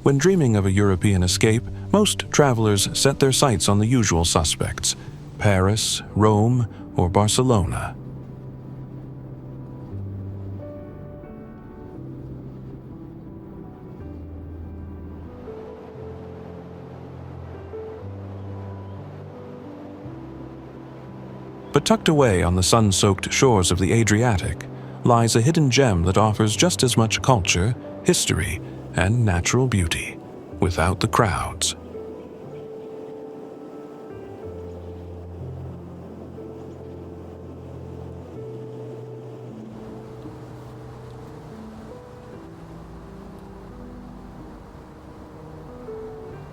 When dreaming of a European escape, most travelers set their sights on the usual suspects: Paris, Rome, or Barcelona. But tucked away on the sun-soaked shores of the Adriatic lies a hidden gem that offers just as much culture, history, and natural beauty, without the crowds.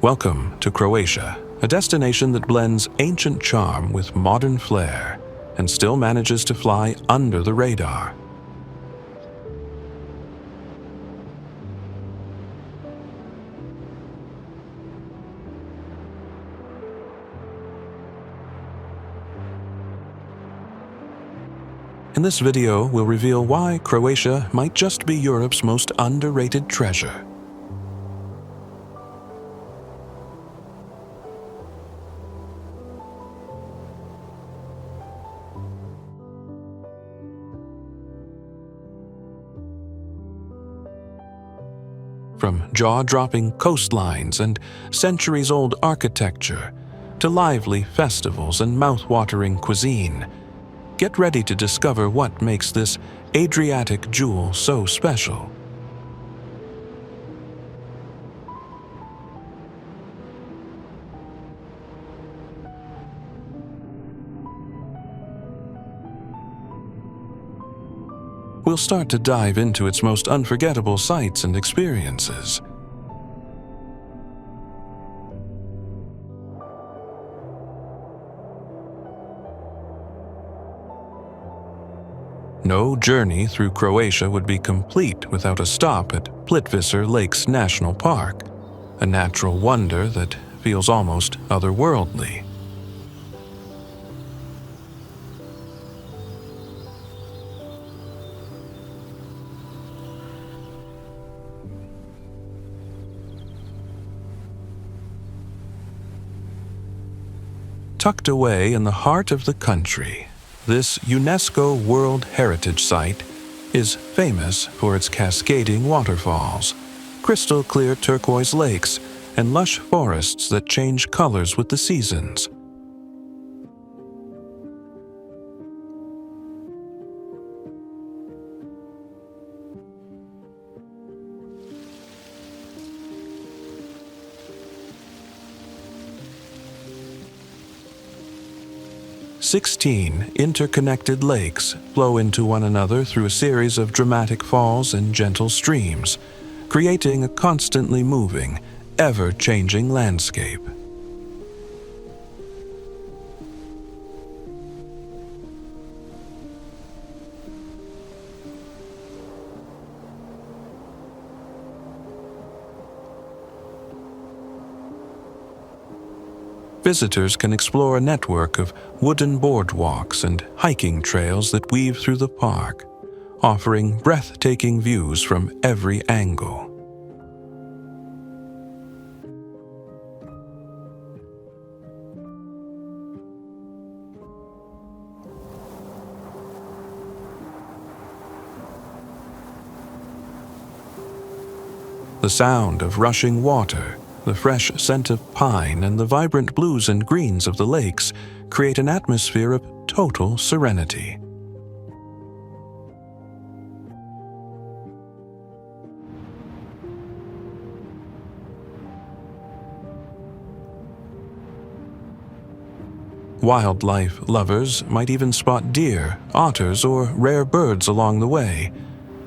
Welcome to Croatia, a destination that blends ancient charm with modern flair and still manages to fly under the radar. In this video, we'll reveal why Croatia might just be Europe's most underrated treasure. From jaw-dropping coastlines and centuries-old architecture to lively festivals and mouth-watering cuisine, get ready to discover what makes this Adriatic jewel so special. We'll start to dive into its most unforgettable sights and experiences. No journey through Croatia would be complete without a stop at Plitvice Lakes National Park, a natural wonder that feels almost otherworldly. Tucked away in the heart of the country, this UNESCO World Heritage Site is famous for its cascading waterfalls, crystal-clear turquoise lakes, and lush forests that change colors with the seasons. Sixteen interconnected lakes flow into one another through a series of dramatic falls and gentle streams, creating a constantly moving, ever-changing landscape. Visitors can explore a network of wooden boardwalks and hiking trails that weave through the park, offering breathtaking views from every angle. The sound of rushing water, the fresh scent of pine, and the vibrant blues and greens of the lakes create an atmosphere of total serenity. Wildlife lovers might even spot deer, otters, or rare birds along the way,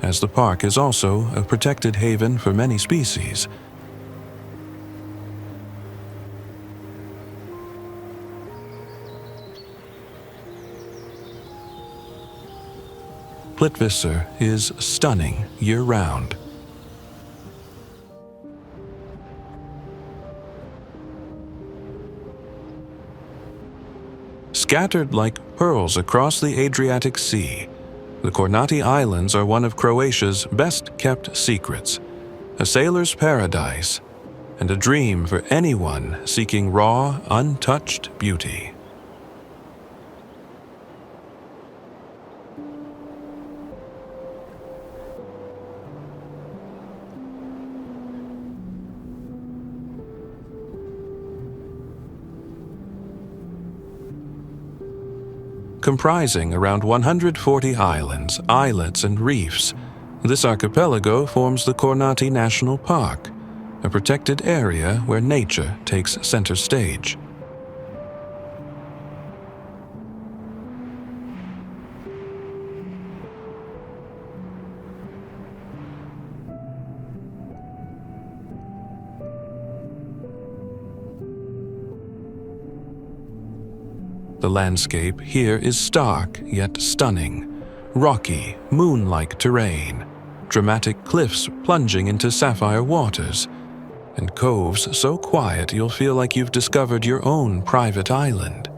as the park is also a protected haven for many species. Plitvice is stunning year-round. Scattered like pearls across the Adriatic Sea, the Kornati Islands are one of Croatia's best-kept secrets, a sailor's paradise and a dream for anyone seeking raw, untouched beauty. Comprising around 140 islands, islets, and reefs, this archipelago forms the Kornati National Park, a protected area where nature takes center stage. The landscape here is stark yet stunning, rocky, moon-like terrain, dramatic cliffs plunging into sapphire waters, and coves so quiet you'll feel like you've discovered your own private island.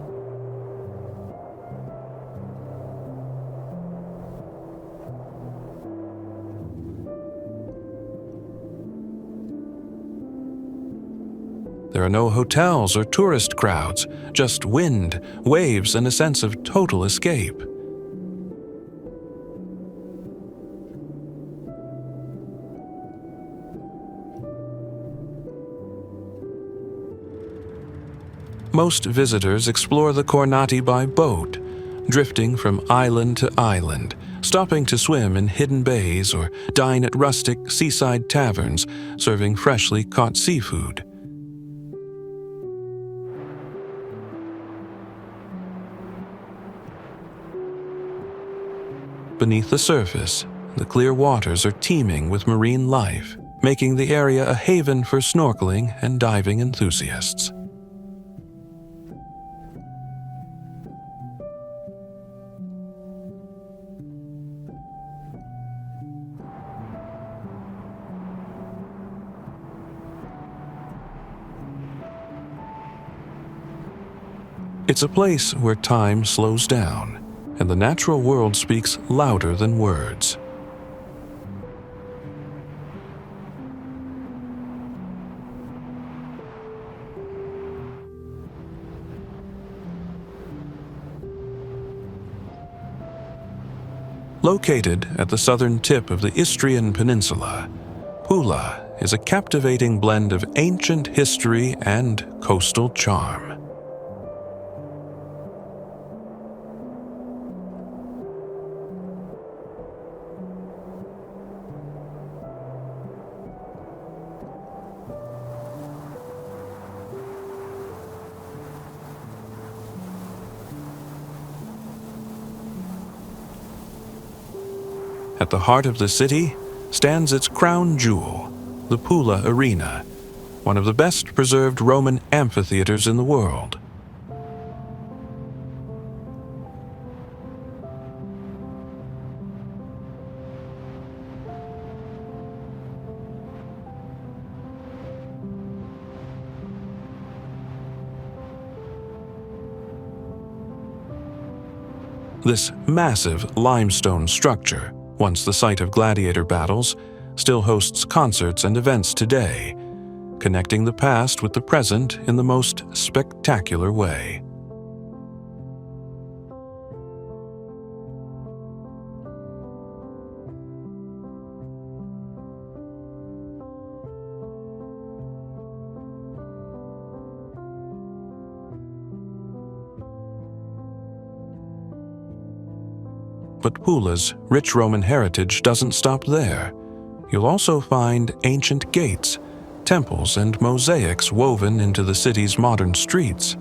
There are no hotels or tourist crowds, just wind, waves, and a sense of total escape. Most visitors explore the Kornati by boat, drifting from island to island, stopping to swim in hidden bays or dine at rustic seaside taverns serving freshly caught seafood. Beneath the surface, the clear waters are teeming with marine life, making the area a haven for snorkeling and diving enthusiasts. It's a place where time slows down, and the natural world speaks louder than words. Located at the southern tip of the Istrian Peninsula, Pula is a captivating blend of ancient history and coastal charm. At the heart of the city stands its crown jewel, the Pula Arena, one of the best preserved Roman amphitheaters in the world. This massive limestone structure, once the site of gladiator battles, still hosts concerts and events today, connecting the past with the present in the most spectacular way. But Pula's rich Roman heritage doesn't stop there. You'll also find ancient gates, temples, and mosaics woven into the city's modern streets.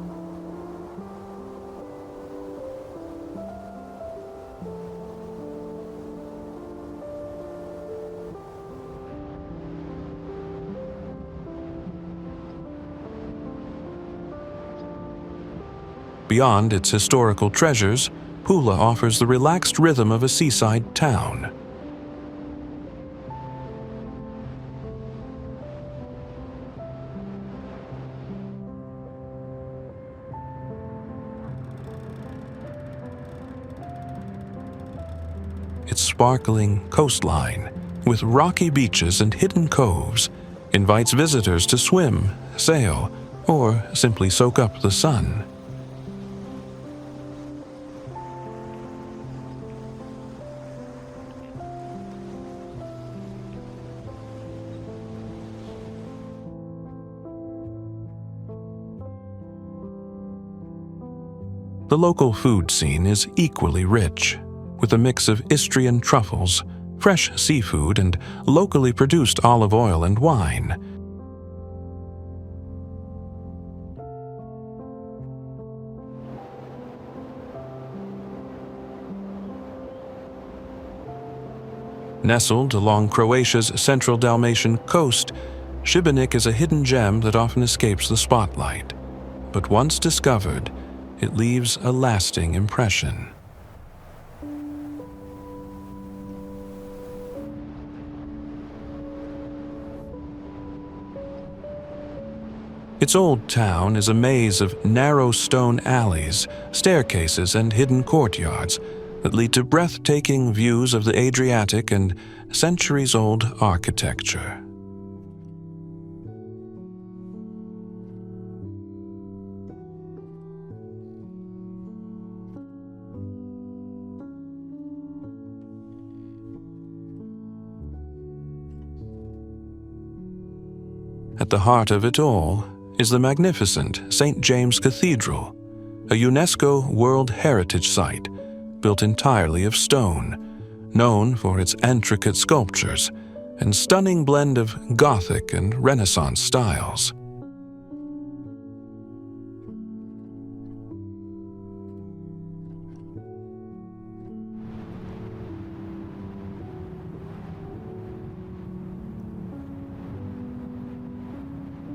Beyond its historical treasures, Pula offers the relaxed rhythm of a seaside town. Its sparkling coastline, with rocky beaches and hidden coves, invites visitors to swim, sail, or simply soak up the sun. The local food scene is equally rich, with a mix of Istrian truffles, fresh seafood, and locally produced olive oil and wine. Nestled along Croatia's central Dalmatian coast, Šibenik is a hidden gem that often escapes the spotlight. But once discovered, it leaves a lasting impression. Its old town is a maze of narrow stone alleys, staircases, and hidden courtyards that lead to breathtaking views of the Adriatic and centuries-old architecture. At the heart of it all is the magnificent St. James Cathedral, a UNESCO World Heritage Site built entirely of stone, known for its intricate sculptures and stunning blend of Gothic and Renaissance styles.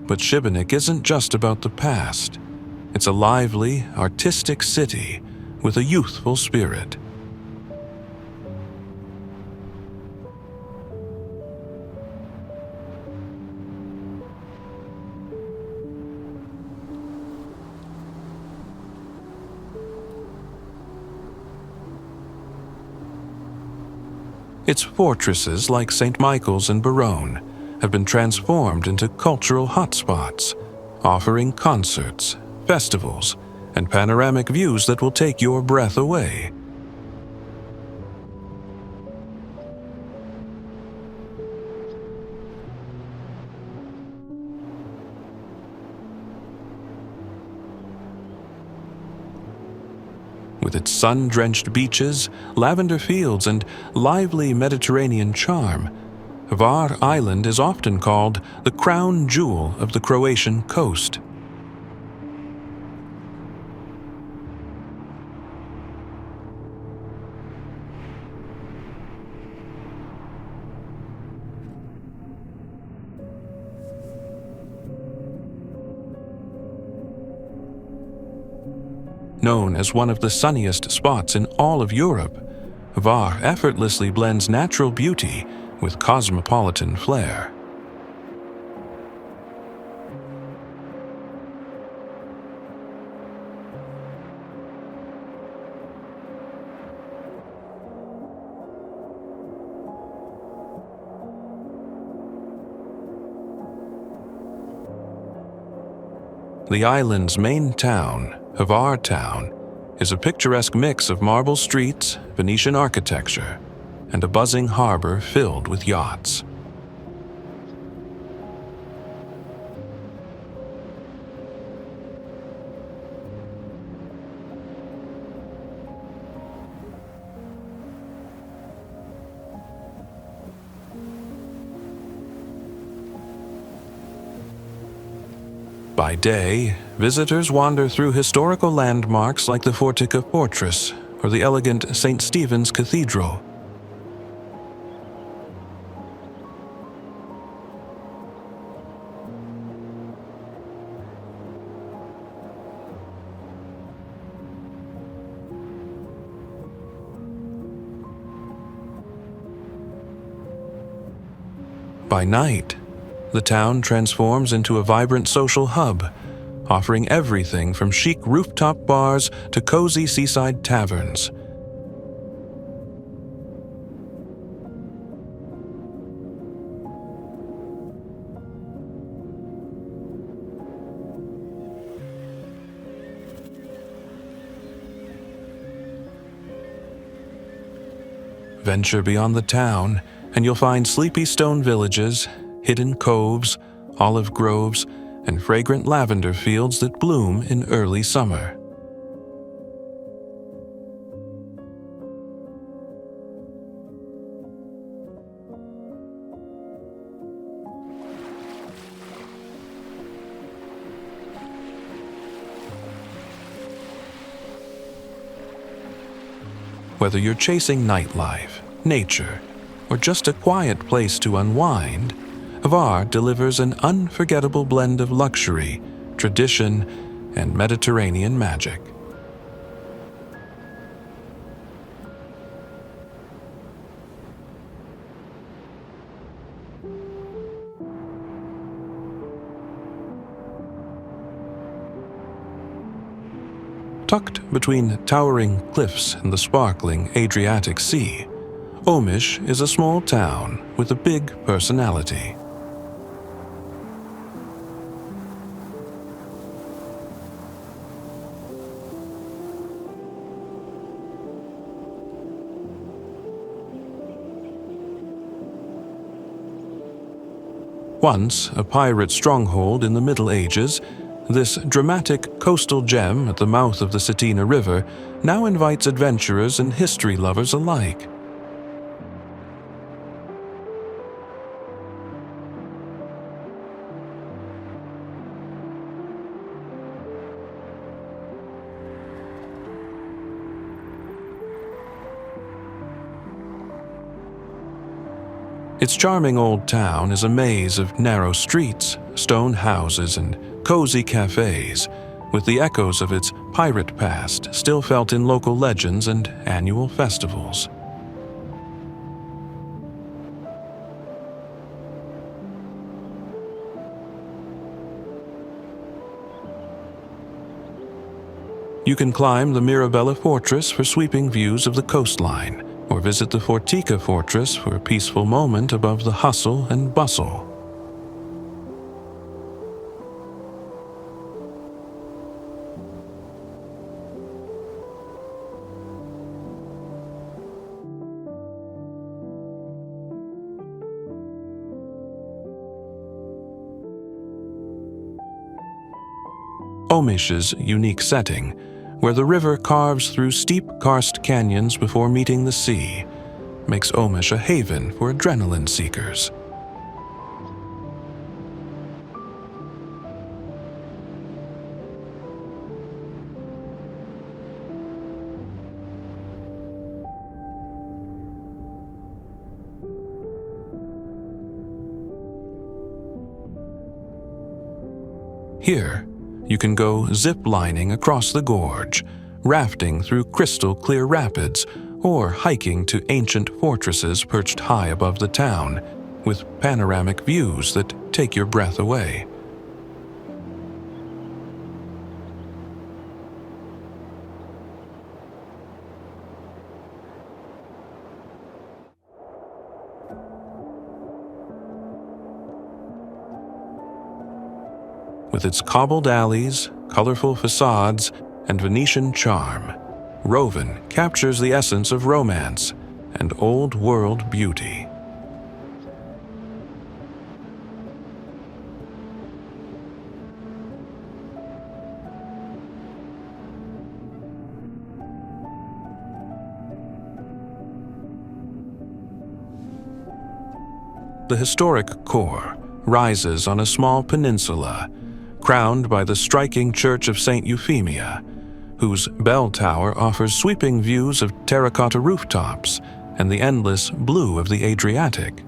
But Šibenik isn't just about the past. It's a lively, artistic city with a youthful spirit. Its fortresses, like St. Michael's and Barone, have been transformed into cultural hotspots, offering concerts, festivals, and panoramic views that will take your breath away. With its sun-drenched beaches, lavender fields, and lively Mediterranean charm, Hvar Island is often called the crown jewel of the Croatian coast. Known as one of the sunniest spots in all of Europe, Hvar effortlessly blends natural beauty with cosmopolitan flair. The island's main town, Hvar Town, is a picturesque mix of marble streets, Venetian architecture, and a buzzing harbor filled with yachts. By day, visitors wander through historical landmarks like the Fortica Fortress or the elegant St. Stephen's Cathedral. By night, the town transforms into a vibrant social hub, offering everything from chic rooftop bars to cozy seaside taverns. Venture beyond the town, and you'll find sleepy stone villages, hidden coves, olive groves, and fragrant lavender fields that bloom in early summer. Whether you're chasing nightlife, nature, or just a quiet place to unwind, Hvar delivers an unforgettable blend of luxury, tradition, and Mediterranean magic. Tucked between towering cliffs and the sparkling Adriatic Sea, Omiš is a small town with a big personality. Once a pirate stronghold in the Middle Ages, this dramatic coastal gem at the mouth of the Cetina River now invites adventurers and history lovers alike. Its charming old town is a maze of narrow streets, stone houses, and cozy cafes, with the echoes of its pirate past still felt in local legends and annual festivals. You can climb the Mirabella Fortress for sweeping views of the coastline, or visit the Fortica Fortress for a peaceful moment above the hustle and bustle. Omish's unique setting, where the river carves through steep karst canyons before meeting the sea, makes Omiš a haven for adrenaline seekers. Here, you can go zip-lining across the gorge, rafting through crystal-clear rapids, or hiking to ancient fortresses perched high above the town, with panoramic views that take your breath away. With its cobbled alleys, colorful facades, and Venetian charm, Rovinj captures the essence of romance and old-world beauty. The historic core rises on a small peninsula, crowned by the striking Church of St. Euphemia, whose bell tower offers sweeping views of terracotta rooftops and the endless blue of the Adriatic.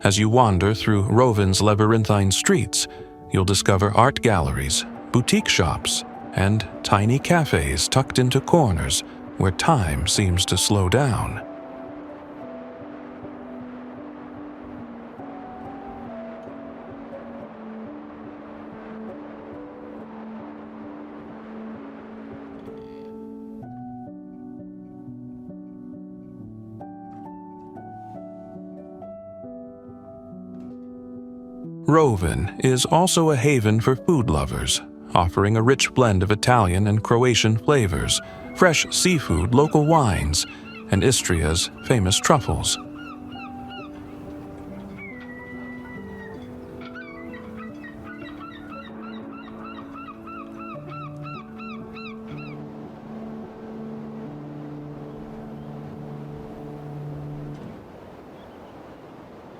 As you wander through Rovinj's labyrinthine streets, you'll discover art galleries, boutique shops, and tiny cafes tucked into corners where time seems to slow down. Rovinj is also a haven for food lovers, offering a rich blend of Italian and Croatian flavors, fresh seafood, local wines, and Istria's famous truffles.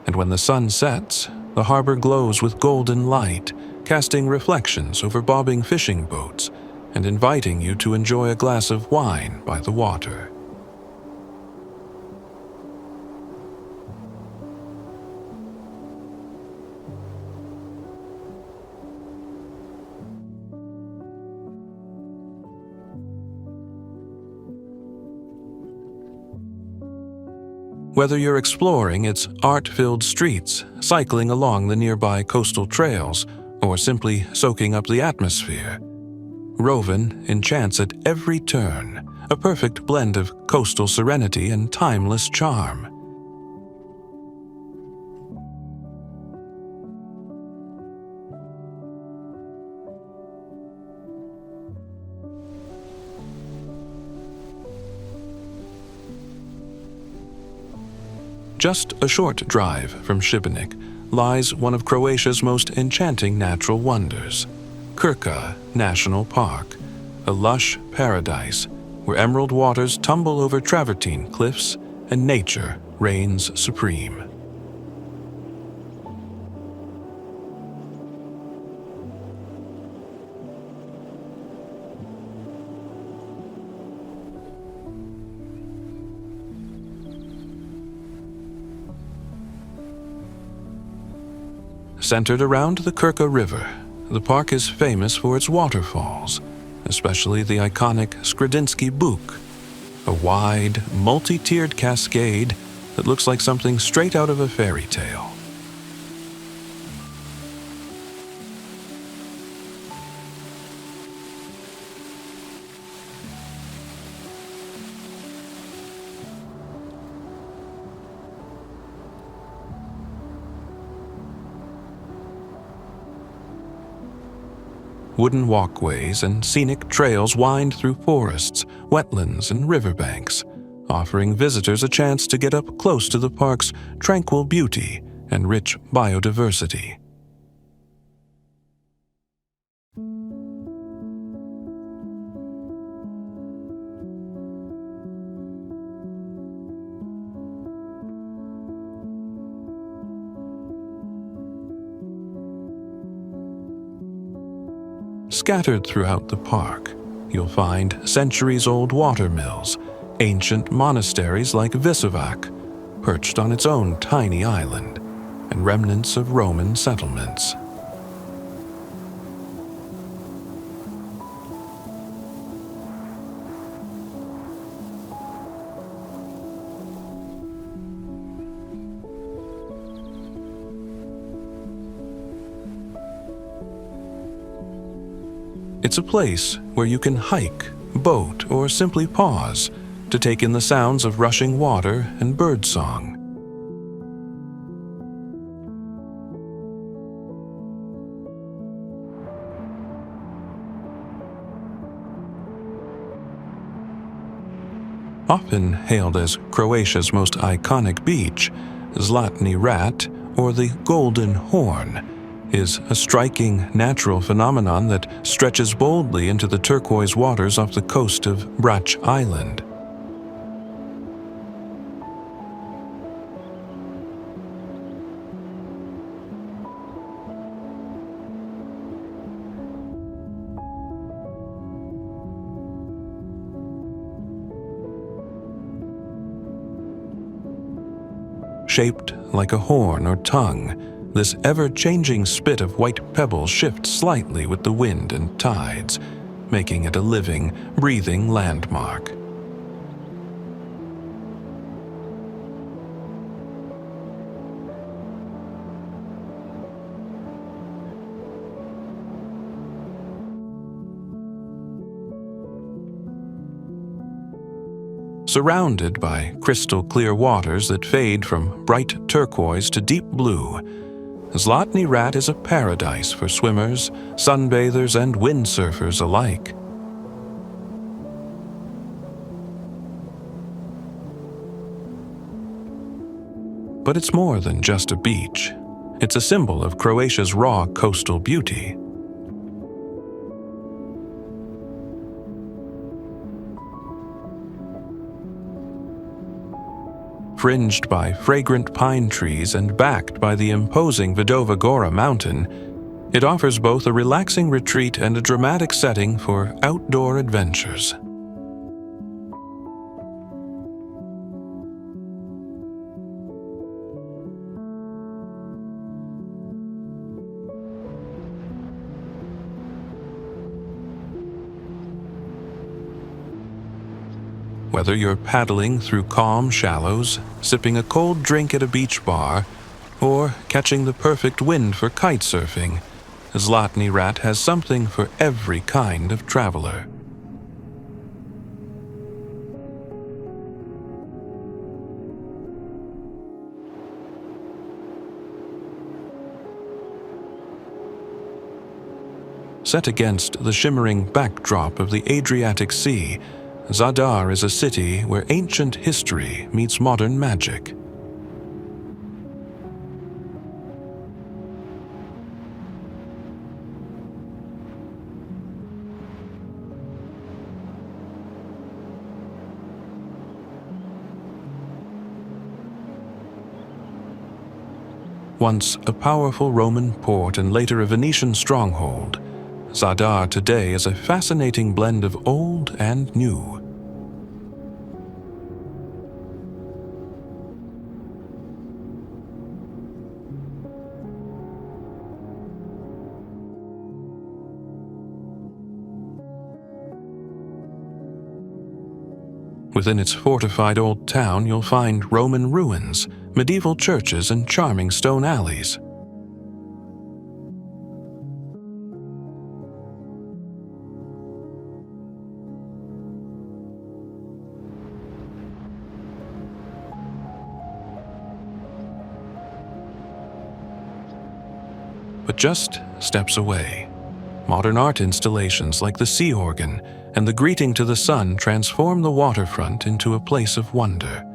And when the sun sets, the harbor glows with golden light, casting reflections over bobbing fishing boats and inviting you to enjoy a glass of wine by the water. Whether you're exploring its art-filled streets, cycling along the nearby coastal trails, or simply soaking up the atmosphere, Rovinj enchants at every turn, a perfect blend of coastal serenity and timeless charm. Just a short drive from Šibenik lies one of Croatia's most enchanting natural wonders, Krka National Park, a lush paradise where emerald waters tumble over travertine cliffs and nature reigns supreme. Centered around the Krka River, the park is famous for its waterfalls, especially the iconic Skredinsky Buk, a wide, multi-tiered cascade that looks like something straight out of a fairy tale. Wooden walkways and scenic trails wind through forests, wetlands, and riverbanks, offering visitors a chance to get up close to the park's tranquil beauty and rich biodiversity. Scattered throughout the park, you'll find centuries-old water mills, ancient monasteries like Vis Island, perched on its own tiny island, and remnants of Roman settlements. It's a place where you can hike, boat, or simply pause to take in the sounds of rushing water and birdsong. Often hailed as Croatia's most iconic beach, Zlatni Rat, or the Golden Horn, is a striking natural phenomenon that stretches boldly into the turquoise waters off the coast of Hvar Island. Shaped like a horn or tongue, this ever-changing spit of white pebbles shifts slightly with the wind and tides, making it a living, breathing landmark. Surrounded by crystal-clear waters that fade from bright turquoise to deep blue, Zlatni Rat is a paradise for swimmers, sunbathers, and windsurfers alike. But it's more than just a beach. It's a symbol of Croatia's raw coastal beauty. Fringed by fragrant pine trees and backed by the imposing Vidova Gora mountain, it offers both a relaxing retreat and a dramatic setting for outdoor adventures. Whether you're paddling through calm shallows, sipping a cold drink at a beach bar, or catching the perfect wind for kite surfing, Zlatni Rat has something for every kind of traveler. Set against the shimmering backdrop of the Adriatic Sea, Zadar is a city where ancient history meets modern magic. Once a powerful Roman port and later a Venetian stronghold, Zadar today is a fascinating blend of old and new. Within its fortified old town, you'll find Roman ruins, medieval churches, and charming stone alleys. But just steps away, modern art installations like the sea organ and the greeting to the sun transform the waterfront into a place of wonder.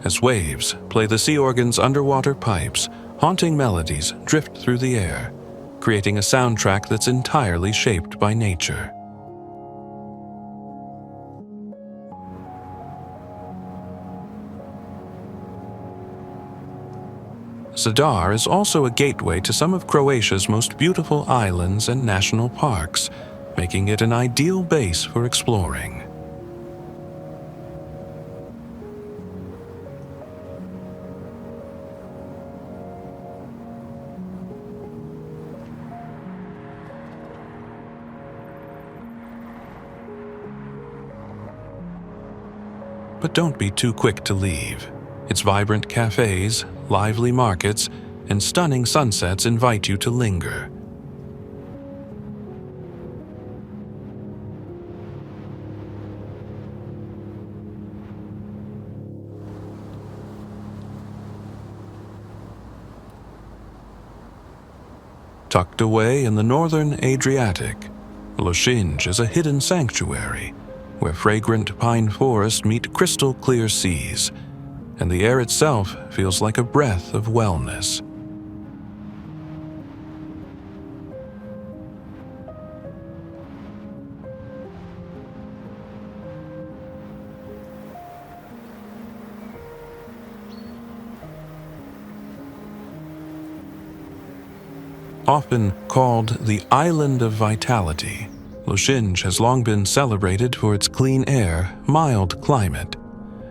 As waves play the sea organ's underwater pipes, haunting melodies drift through the air, creating a soundtrack that's entirely shaped by nature. Zadar is also a gateway to some of Croatia's most beautiful islands and national parks, making it an ideal base for exploring. But don't be too quick to leave. Its vibrant cafes, lively markets, and stunning sunsets invite you to linger. Tucked away in the northern Adriatic, Lošinj is a hidden sanctuary where fragrant pine forests meet crystal-clear seas, and the air itself feels like a breath of wellness. Often called the Island of Vitality, Lošinj has long been celebrated for its clean air, mild climate,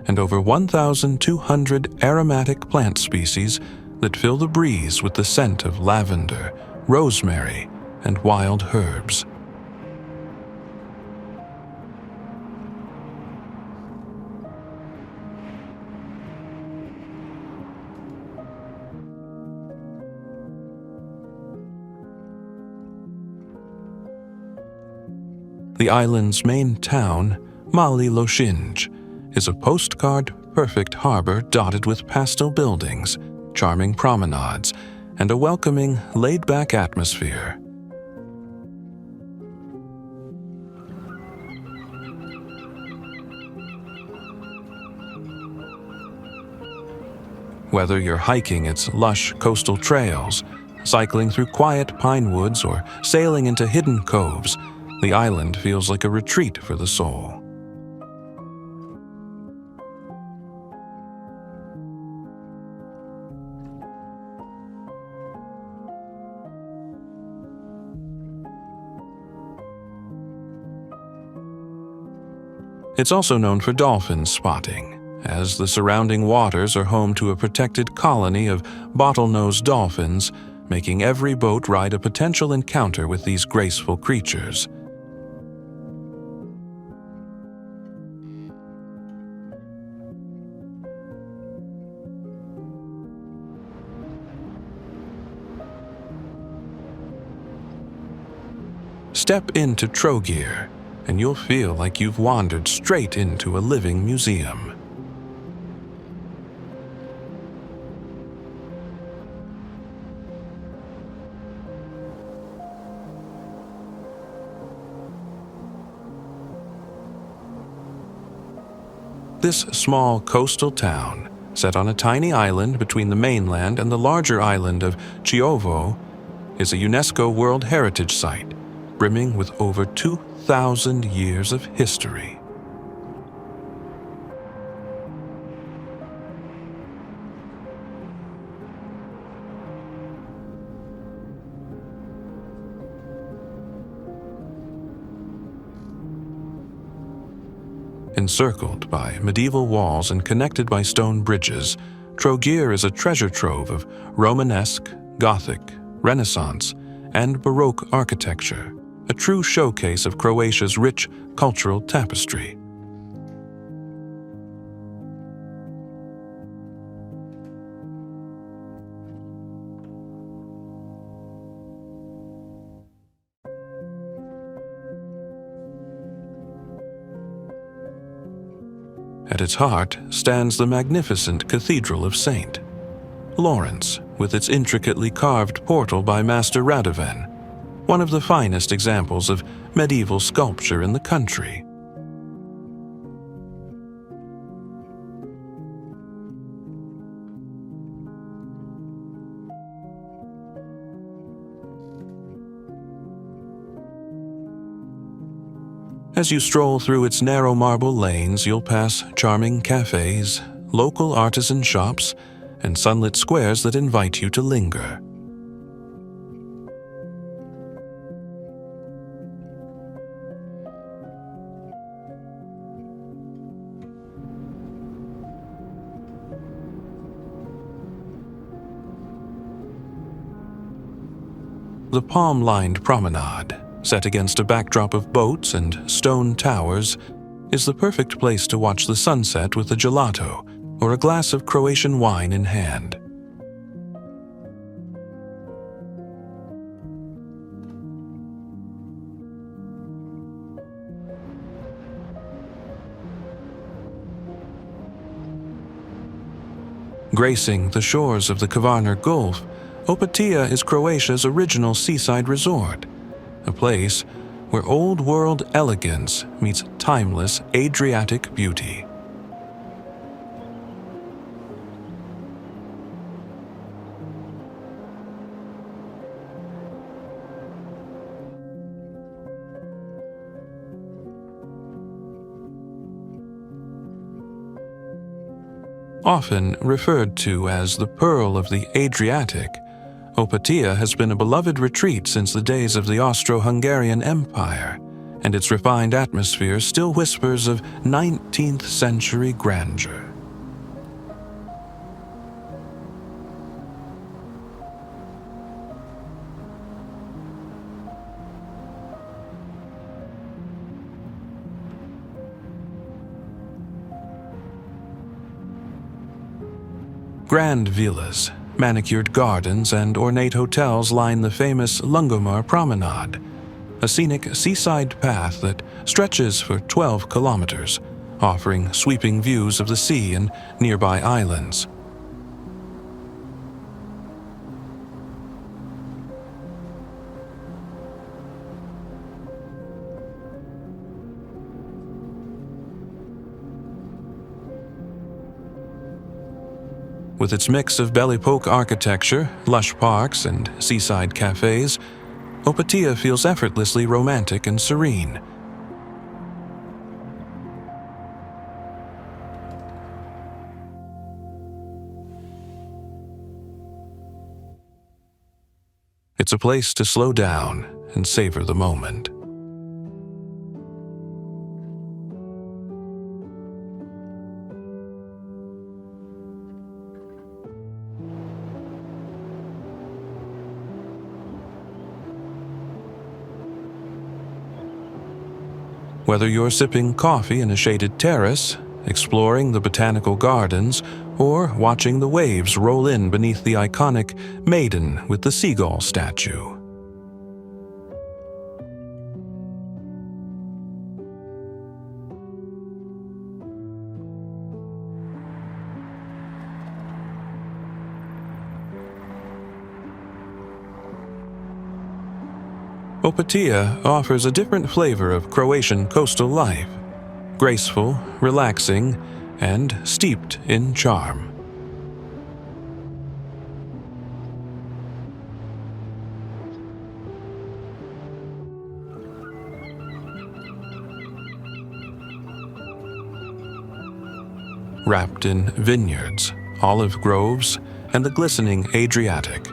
and over 1,200 aromatic plant species that fill the breeze with the scent of lavender, rosemary, and wild herbs. The island's main town, Lošinj, is a postcard-perfect harbor dotted with pastel buildings, charming promenades, and a welcoming, laid-back atmosphere. Whether you're hiking its lush coastal trails, cycling through quiet pine woods, or sailing into hidden coves, the island feels like a retreat for the soul. It's also known for dolphin spotting, as the surrounding waters are home to a protected colony of bottlenose dolphins, making every boat ride a potential encounter with these graceful creatures. Step into Trogir, and you'll feel like you've wandered straight into a living museum. This small coastal town, set on a tiny island between the mainland and the larger island of Čiovo, is a UNESCO World Heritage Site, brimming with over 2,000 years of history. Encircled by medieval walls and connected by stone bridges, Trogir is a treasure trove of Romanesque, Gothic, Renaissance, and Baroque architecture, a true showcase of Croatia's rich cultural tapestry. At its heart stands the magnificent Cathedral of St. Lawrence, with its intricately carved portal by Master Radovan, one of the finest examples of medieval sculpture in the country. As you stroll through its narrow marble lanes, you'll pass charming cafes, local artisan shops, and sunlit squares that invite you to linger. The palm-lined promenade, set against a backdrop of boats and stone towers, is the perfect place to watch the sunset with a gelato or a glass of Croatian wine in hand. Gracing the shores of the Kvarner Gulf, Opatija is Croatia's original seaside resort, a place where old-world elegance meets timeless Adriatic beauty. Often referred to as the Pearl of the Adriatic, Opatija has been a beloved retreat since the days of the Austro-Hungarian Empire, and its refined atmosphere still whispers of 19th century grandeur. Grand villas, manicured gardens, and ornate hotels line the famous Lungomar Promenade, a scenic seaside path that stretches for 12 kilometers, offering sweeping views of the sea and nearby islands. With its mix of belly-poke architecture, lush parks, and seaside cafes, Opatija feels effortlessly romantic and serene. It's a place to slow down and savor the moment. Whether you're sipping coffee in a shaded terrace, exploring the botanical gardens, or watching the waves roll in beneath the iconic maiden with the seagull statue. Opatija offers a different flavor of Croatian coastal life, graceful, relaxing, and steeped in charm. Wrapped in vineyards, olive groves, and the glistening Adriatic,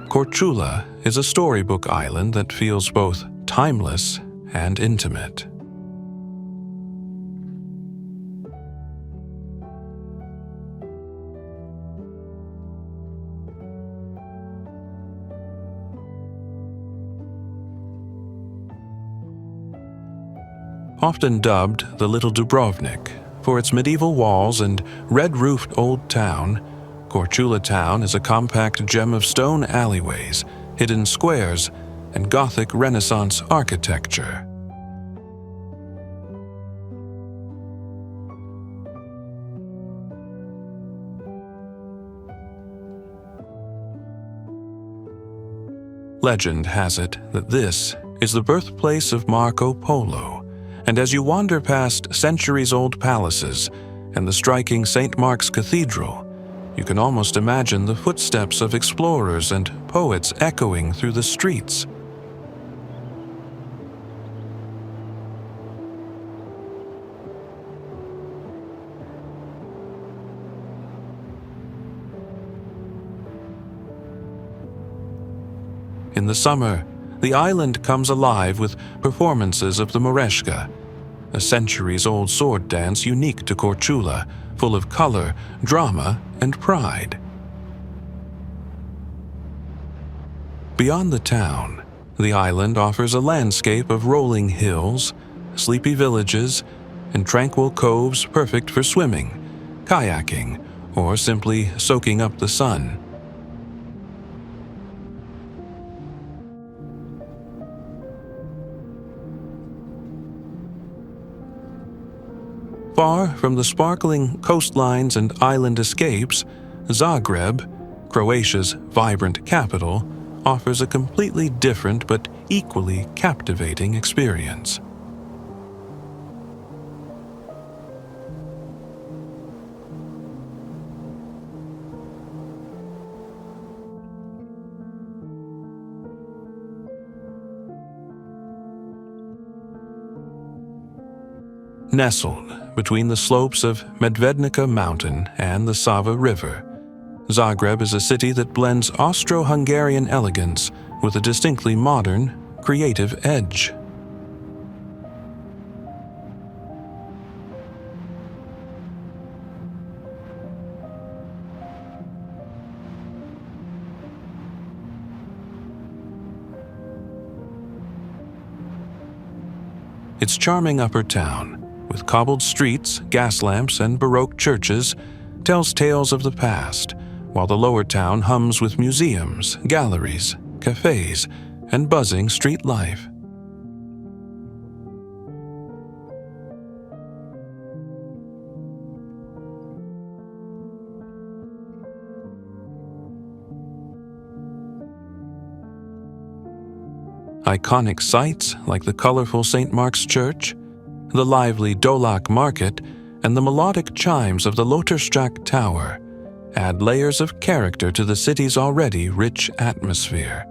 Korčula is a storybook island that feels both timeless and intimate. Often dubbed the Little Dubrovnik for its medieval walls and red-roofed old town, Korčula town is a compact gem of stone alleyways, hidden squares, and Gothic Renaissance architecture. Legend has it that this is the birthplace of Marco Polo, and as you wander past centuries-old palaces and the striking St. Mark's Cathedral, you can almost imagine the footsteps of explorers and poets echoing through the streets. In the summer, the island comes alive with performances of the Makarska, a centuries-old sword dance unique to Korčula, full of color, drama, and pride. Beyond the town, the island offers a landscape of rolling hills, sleepy villages, and tranquil coves perfect for swimming, kayaking, or simply soaking up the sun. Far from the sparkling coastlines and island escapes, Zagreb, Croatia's vibrant capital, offers a completely different but equally captivating experience. Nestled between the slopes of Medvednica Mountain and the Sava River, Zagreb is a city that blends Austro-Hungarian elegance with a distinctly modern, creative edge. Its charming upper town, with cobbled streets, gas lamps, and Baroque churches, tells tales of the past, while the lower town hums with museums, galleries, cafes, and buzzing street life. Iconic sights like the colorful St. Mark's Church, the lively Dolak Market, and the melodic chimes of the Loterstrak Tower add layers of character to the city's already rich atmosphere.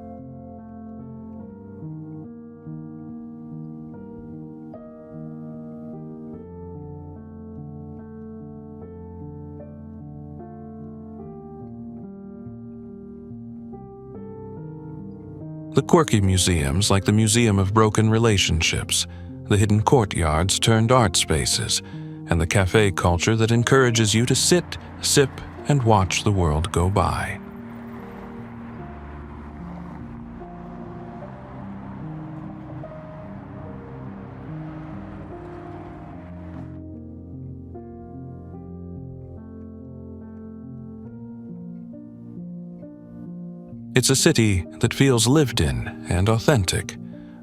The quirky museums like the Museum of Broken Relationships, the hidden courtyards turned art spaces, and the cafe culture that encourages you to sit, sip, and watch the world go by. It's a city that feels lived in and authentic,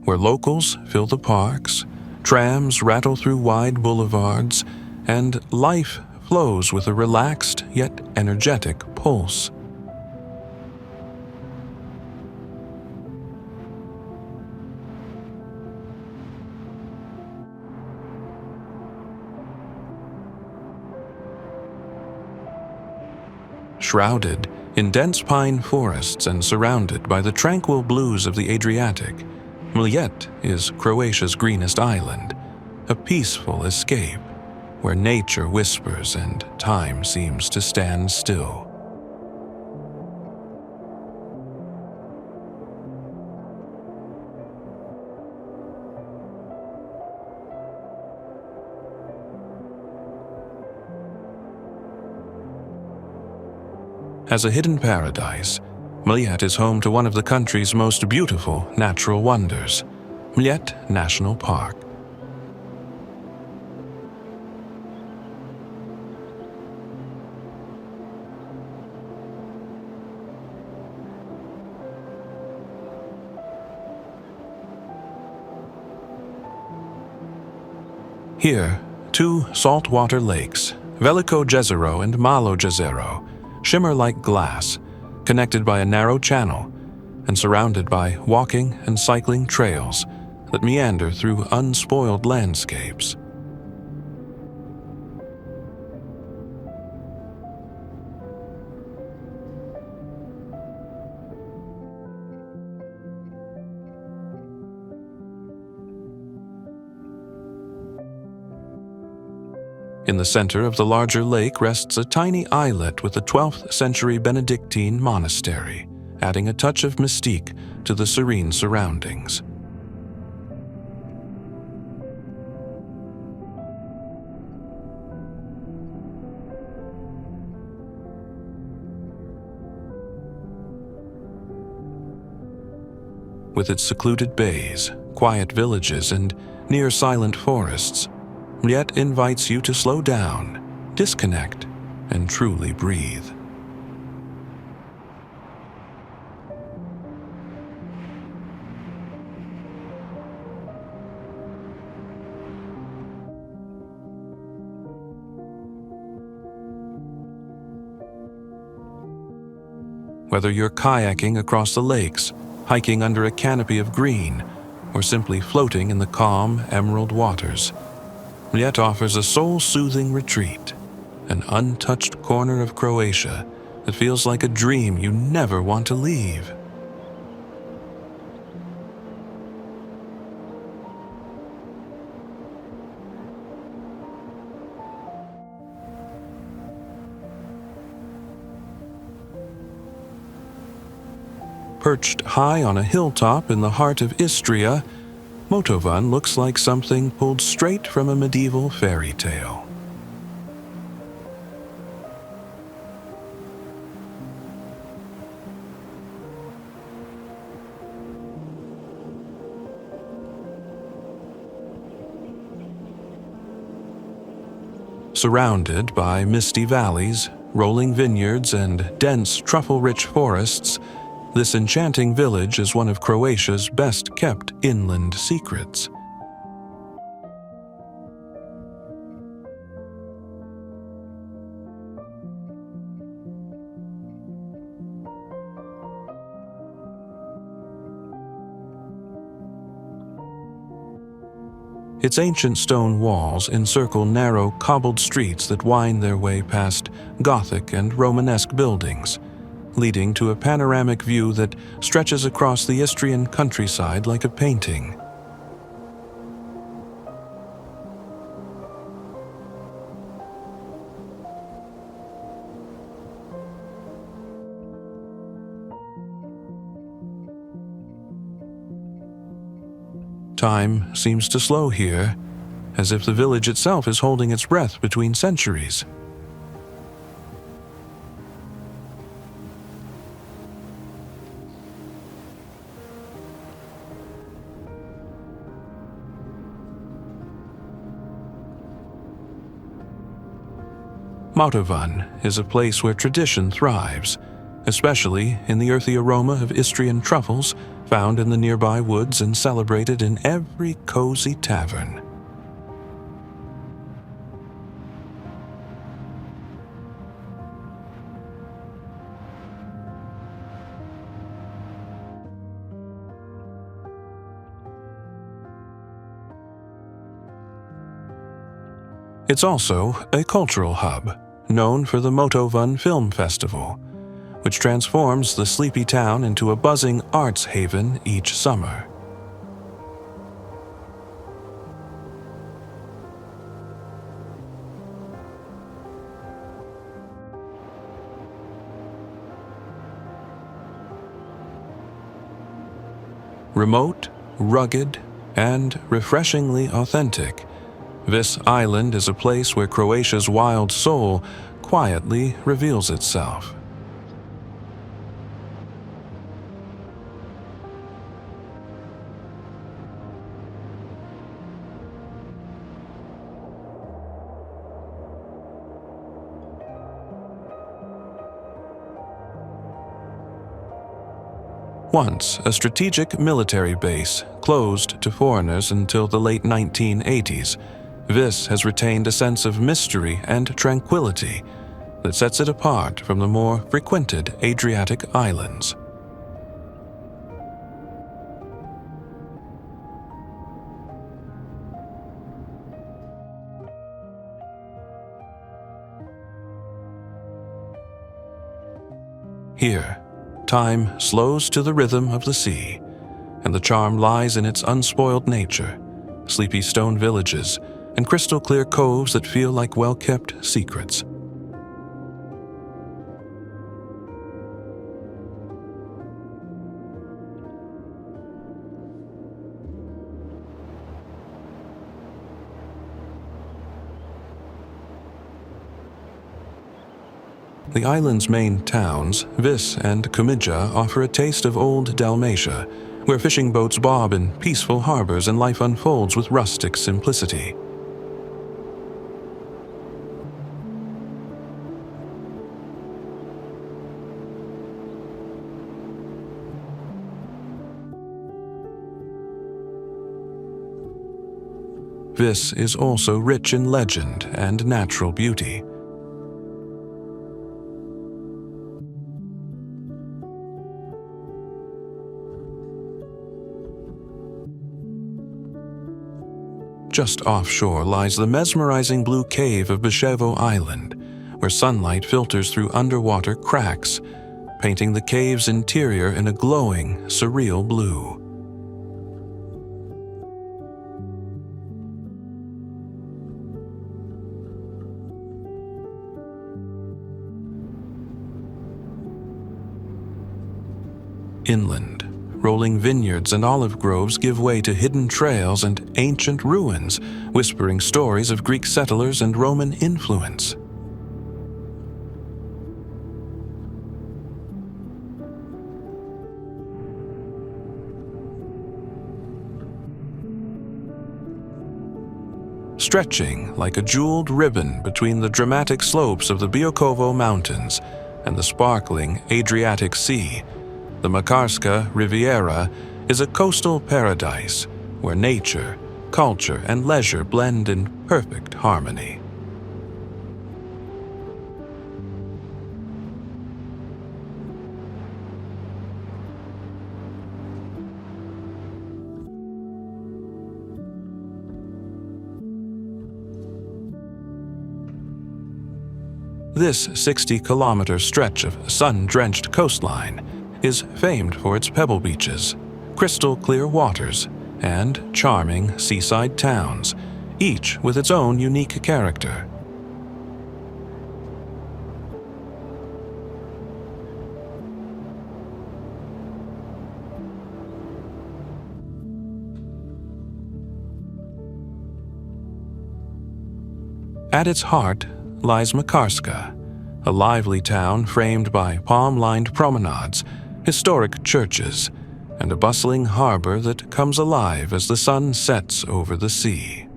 where locals fill the parks, trams rattle through wide boulevards, and life flows with a relaxed yet energetic pulse. Shrouded in dense pine forests and surrounded by the tranquil blues of the Adriatic, Mljet is Croatia's greenest island, a peaceful escape where nature whispers and time seems to stand still. As a hidden paradise, Mljet is home to one of the country's most beautiful natural wonders, Mljet National Park. Here, two saltwater lakes, Veliko Jezero and Malo Jezero, shimmer like glass, connected by a narrow channel and surrounded by walking and cycling trails that meander through unspoiled landscapes. In the center of the larger lake rests a tiny islet with a 12th century Benedictine monastery, adding a touch of mystique to the serene surroundings. With its secluded bays, quiet villages, and near-silent forests, Mljet invites you to slow down, disconnect, and truly breathe. Whether you're kayaking across the lakes, hiking under a canopy of green, or simply floating in the calm, emerald waters, Mljet offers a soul-soothing retreat, an untouched corner of Croatia that feels like a dream you never want to leave. Perched high on a hilltop in the heart of Istria, Motovun looks like something pulled straight from a medieval fairy tale. Surrounded by misty valleys, rolling vineyards, and dense truffle-rich forests, this enchanting village is one of Croatia's best-kept inland secrets. Its ancient stone walls encircle narrow, cobbled streets that wind their way past Gothic and Romanesque buildings, leading to a panoramic view that stretches across the Istrian countryside like a painting. Time seems to slow here, as if the village itself is holding its breath between centuries. Motovun is a place where tradition thrives, especially in the earthy aroma of Istrian truffles found in the nearby woods and celebrated in every cozy tavern. It's also a cultural hub, known for the Motovun Film Festival, which transforms the sleepy town into a buzzing arts haven each summer. Remote, rugged, and refreshingly authentic, Vis Island is a place where Croatia's wild soul quietly reveals itself. Once a strategic military base, closed to foreigners until the late 1980s, Vis has retained a sense of mystery and tranquility that sets it apart from the more frequented Adriatic islands. Here, time slows to the rhythm of the sea, and the charm lies in its unspoiled nature, sleepy stone villages, and crystal-clear coves that feel like well-kept secrets. The island's main towns, Vis and Kumidja, offer a taste of old Dalmatia, where fishing boats bob in peaceful harbors and life unfolds with rustic simplicity. Vis is also rich in legend and natural beauty. Just offshore lies the mesmerizing blue cave of Bishevo Island, where sunlight filters through underwater cracks, painting the cave's interior in a glowing, surreal blue. Inland, rolling vineyards and olive groves give way to hidden trails and ancient ruins, whispering stories of Greek settlers and Roman influence. Stretching like a jeweled ribbon between the dramatic slopes of the Biokovo Mountains and the sparkling Adriatic Sea, the Makarska Riviera is a coastal paradise where nature, culture, and leisure blend in perfect harmony. This 60-kilometer stretch of sun-drenched coastline is famed for its pebble beaches, crystal-clear waters, and charming seaside towns, each with its own unique character. At its heart lies Makarska, a lively town framed by palm-lined promenades, historic churches, and a bustling harbor that comes alive as the sun sets over the sea.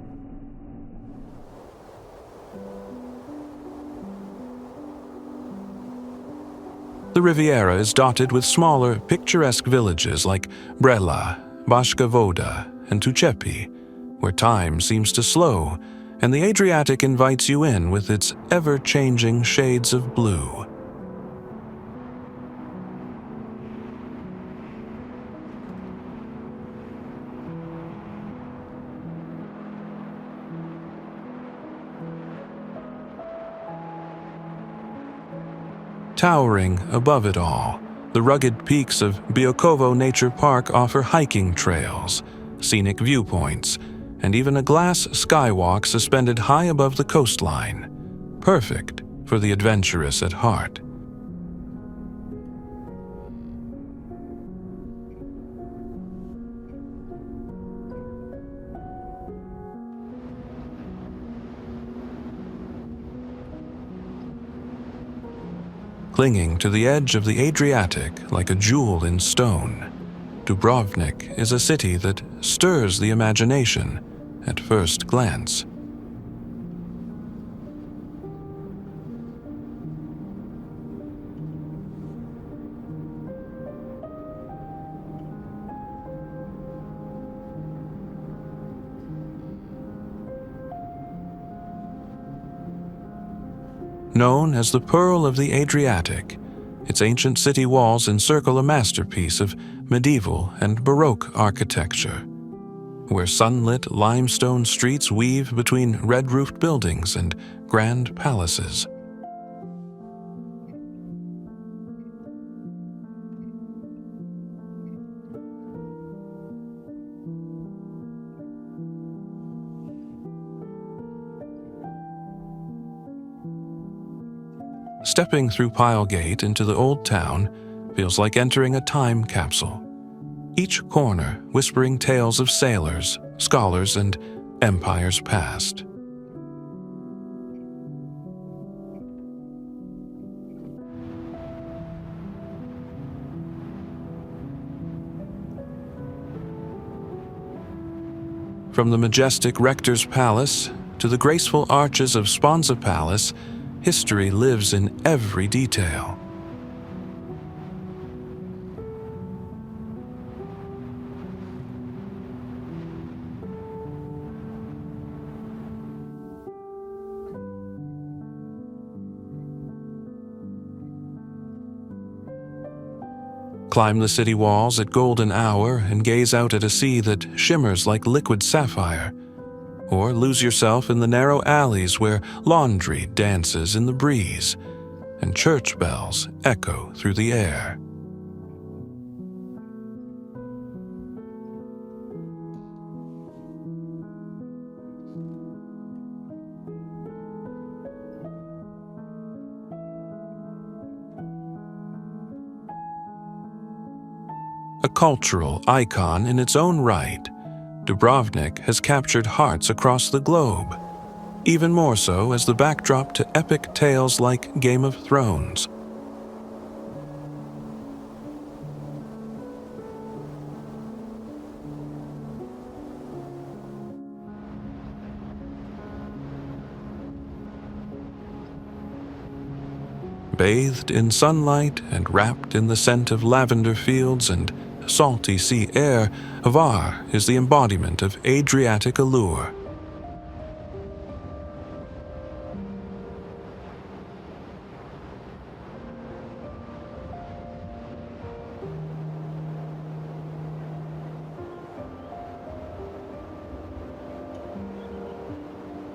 The Riviera is dotted with smaller, picturesque villages like Brela, Baška Voda, and Tučepi, where time seems to slow, and the Adriatic invites you in with its ever-changing shades of blue. Towering above it all, the rugged peaks of Biokovo Nature Park offer hiking trails, scenic viewpoints, and even a glass skywalk suspended high above the coastline, perfect for the adventurous at heart. Clinging to the edge of the Adriatic like a jewel in stone, Dubrovnik is a city that stirs the imagination at first glance. Known as the Pearl of the Adriatic, its ancient city walls encircle a masterpiece of medieval and Baroque architecture, where sunlit limestone streets weave between red-roofed buildings and grand palaces. Stepping through Pile Gate into the old town feels like entering a time capsule, each corner whispering tales of sailors, scholars, and empires past. From the majestic Rector's Palace to the graceful arches of Sponza Palace, history lives in every detail. Climb the city walls at golden hour and gaze out at a sea that shimmers like liquid sapphire, or lose yourself in the narrow alleys where laundry dances in the breeze and church bells echo through the air. A cultural icon in its own right, Dubrovnik has captured hearts across the globe, even more so as the backdrop to epic tales like Game of Thrones. Bathed in sunlight and wrapped in the scent of lavender fields and salty sea air, Hvar is the embodiment of Adriatic allure.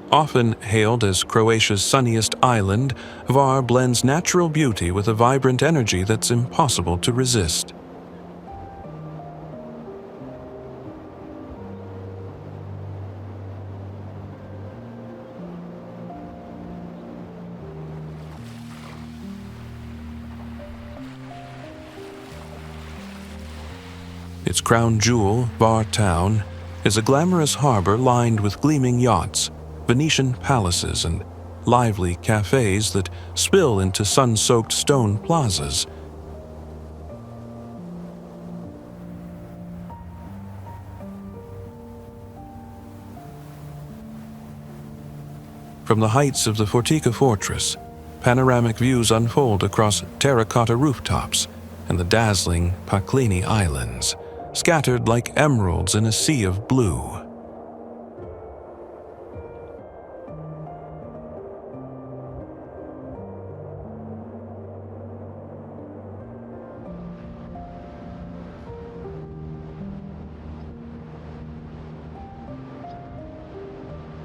Often hailed as Croatia's sunniest island, Hvar blends natural beauty with a vibrant energy that's impossible to resist. Its crown jewel, Hvar town, is a glamorous harbor lined with gleaming yachts, Venetian palaces, and lively cafes that spill into sun-soaked stone plazas. From the heights of the Fortica fortress, panoramic views unfold across terracotta rooftops and the dazzling Paklini Islands, scattered like emeralds in a sea of blue.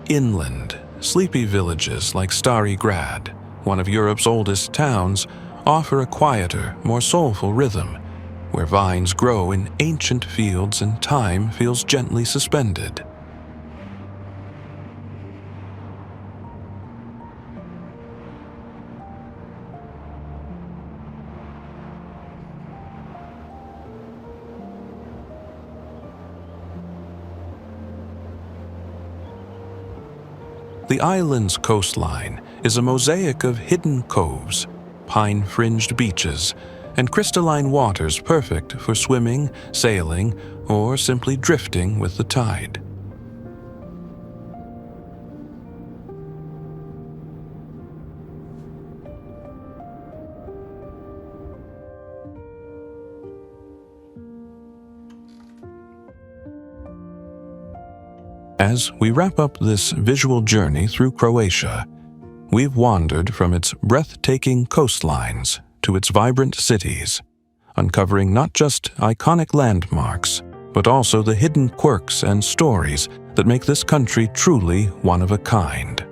Inland, sleepy villages like Stari Grad, one of Europe's oldest towns, offer a quieter, more soulful rhythm, where vines grow in ancient fields and time feels gently suspended. The island's coastline is a mosaic of hidden coves, pine-fringed beaches, and crystalline waters perfect for swimming, sailing, or simply drifting with the tide. As we wrap up this visual journey through Croatia, we've wandered from its breathtaking coastlines to its vibrant cities, uncovering not just iconic landmarks, but also the hidden quirks and stories that make this country truly one of a kind.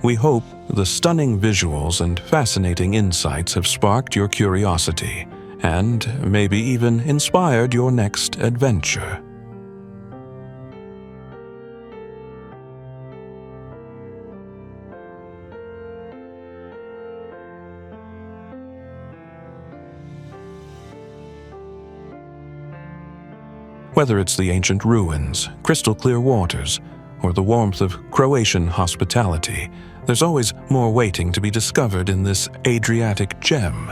We hope the stunning visuals and fascinating insights have sparked your curiosity and maybe even inspired your next adventure. Whether it's the ancient ruins, crystal-clear waters, or the warmth of Croatian hospitality, there's always more waiting to be discovered in this Adriatic gem.